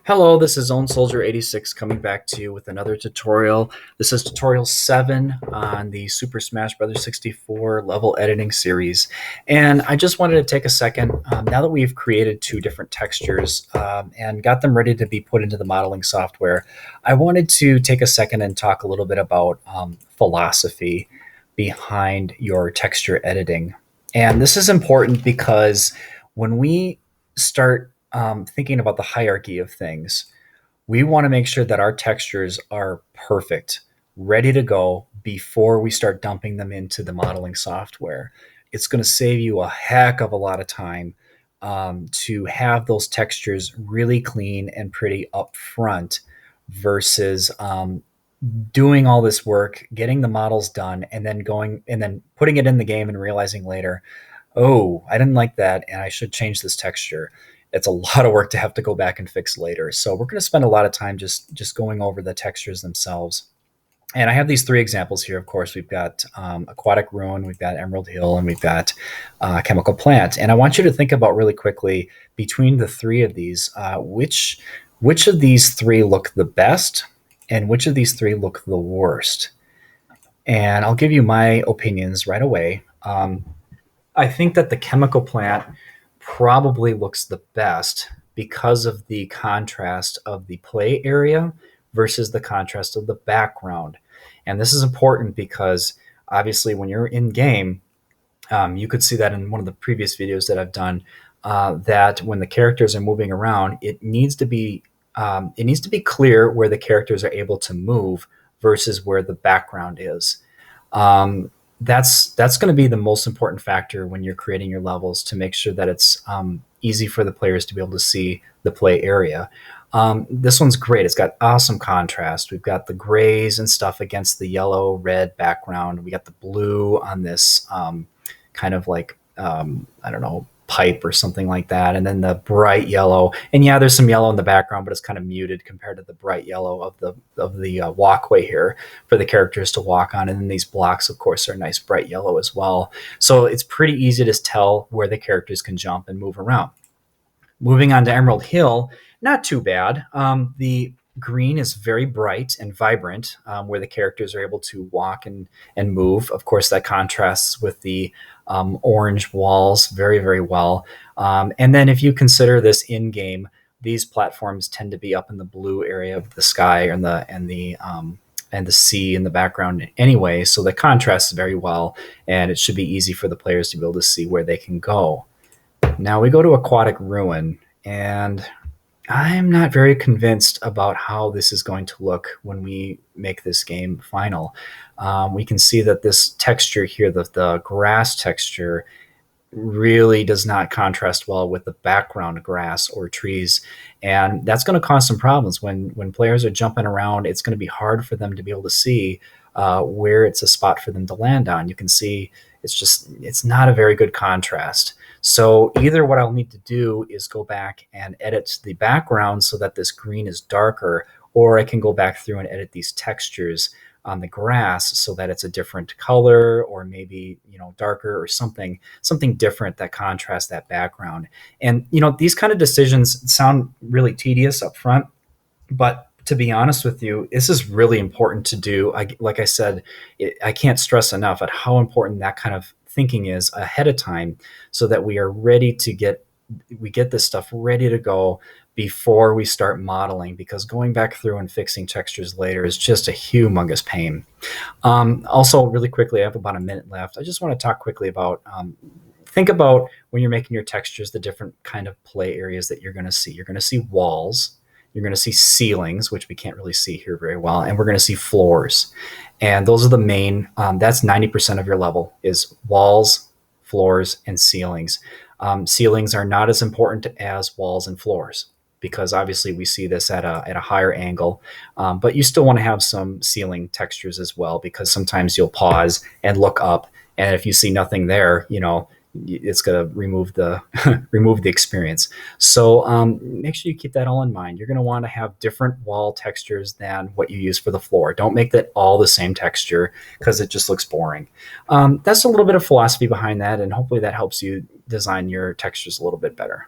Hello, this is Zone Soldier 86 coming back to you with another tutorial. This is tutorial 7 on the Super Smash Bros. 64 level editing series. And I just wanted to take a second, now that we've created two different textures and got them ready to be put into the modeling software, I wanted to take a second and talk a little bit about philosophy behind your texture editing. And this is important because when we start thinking about the hierarchy of things, we want to make sure that our textures are perfect, ready to go before we start dumping them into the modeling software. It's going to save you a heck of a lot of time to have those textures really clean and pretty up front versus doing all this work, getting the models done, and then going and then putting it in the game and realizing later, oh, I didn't like that and I should change this texture. It's a lot of work to have to go back and fix later. So we're going to spend a lot of time just going over the textures themselves. And I have these three examples here. Of course, we've got aquatic ruin, we've got emerald hill, and we've got chemical plant. And I want you to think about really quickly between the three of these, which of these three look the best, and which of these three look the worst. And I'll give you my opinions right away. I think that the chemical plant probably looks the best because of the contrast of the play area versus the contrast of the background. And this is important because obviously when you're in game, you could see that in one of the previous videos that I've done, that when the characters are moving around, it needs to be clear where the characters are able to move versus where the background is. That's going to be the most important factor when you're creating your levels, to make sure that it's easy for the players to be able to see the play area. This one's great. It's got awesome contrast. We've got the grays and stuff against the yellow, red background. We got the blue on this kind of like, I don't know, pipe or something like that. And then the bright yellow. And yeah, there's some yellow in the background, but it's kind of muted compared to the bright yellow of the walkway here for the characters to walk on. And then these blocks, of course, are nice bright yellow as well. So it's pretty easy to tell where the characters can jump and move around. Moving on to Emerald Hill, not too bad. The green is very bright and vibrant, where the characters are able to walk and move. Of course, that contrasts with the orange walls very, very well. And then if you consider this in game, these platforms tend to be up in the blue area of the sky and the sea in the background anyway. So the contrasts very well, and it should be easy for the players to be able to see where they can go. Now we go to Aquatic Ruin, and I'm not very convinced about how this is going to look when we make this game final. We can see that this texture here, the grass texture, really does not contrast well with the background grass or trees. And that's going to cause some problems. When players are jumping around, it's going to be hard for them to be able to see where it's a spot for them to land on. You can see it's not a very good contrast. So either what I'll need to do is go back and edit the background so that this green is darker, or I can go back through and edit these textures on the grass so that it's a different color, or maybe, darker, or something different that contrasts that background. And, these kind of decisions sound really tedious up front, but to be honest with you, this is really important to do. Like I said, I can't stress enough at how important that kind of thinking is ahead of time, so that we are ready to get this stuff ready to go before we start modeling, because going back through and fixing textures later is just a humongous pain. Also, really quickly, I have about a minute left. I just want to talk quickly about think about when you're making your textures, the different kind of play areas that you're going to see. You're going to see walls. You're going to see ceilings, which we can't really see here very well, and we're going to see floors. And those are the main, that's 90% of your level, is walls, floors, and ceilings. Ceilings are not as important as walls and floors, because obviously we see this at a higher angle, but you still want to have some ceiling textures as well, because sometimes you'll pause and look up, and if you see nothing there, it's going to remove the remove the experience. So make sure you keep that all in mind. You're going to want to have different wall textures than what you use for the floor. Don't make that all the same texture, because it just looks boring. That's a little bit of philosophy behind that, and hopefully that helps you design your textures a little bit better.